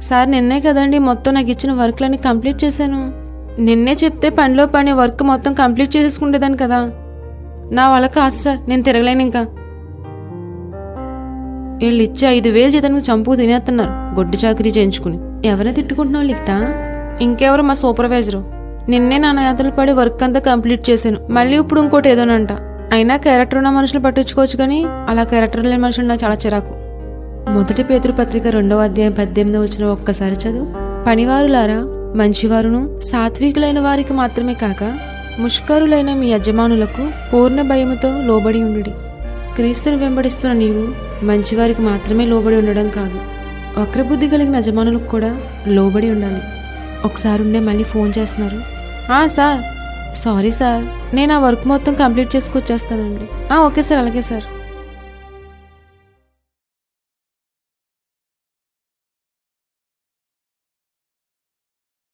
Sir నిన్నే కదండి మొత్తం నాకు ఇచ్చిన వర్క్లన్నీ కంప్లీట్ చేశాను. నిన్నే చెప్తే పనిలో పని వర్క్ మొత్తం కంప్లీట్ చేసేసుకుంటేదాన్ని కదా. నా వల్ల కాదు సార్, నేను తిరగలేను ఇంకా. వీళ్ళు ఇచ్చే 5,000 జీతానికి చంపుకు తినేస్తున్నారు గొడ్డు చాకరీ చేయించుకుని. ఎవరైనా తిట్టుకుంటున్నావు లిఖిత? ఇంకెవరు? మా సూపర్వైజరు. నిన్నే నా యాతలు పడి వర్క్ అంతా కంప్లీట్ చేశాను, మళ్ళీ ఇప్పుడు ఇంకోటి ఏదోనంట. అయినా క్యారెక్టర్ ఉన్న మనుషులు పట్టించుకోవచ్చు కానీ అలా క్యారెక్టర్ లేని మనుషులు నాకు చాలా చిరాకు. 1 పేతురు పత్రిక 2వ అధ్యాయం 18వ వచనం ఒక్కసారి చదువు. పనివారులారా, మంచివారును సాత్వికులైన వారికి మాత్రమే కాక ముష్కరులైన మీ యజమానులకు పూర్ణ భయముతో లోబడి ఉండుడి. క్రీస్తును వెంబడిస్తున్న నీవు మంచివారికి మాత్రమే లోబడి ఉండడం కాదు, వక్రబుద్ధి కలిగిన యజమానులకు కూడా లోబడి ఉండాలి. ఒకసారి ఉండే మళ్ళీ ఫోన్ చేస్తున్నారు. సార్ సారీ సార్, నేను ఆ వర్క్ మొత్తం కంప్లీట్ చేసుకొచ్చేస్తానండి. ఓకే సార్, అలాగే సార్.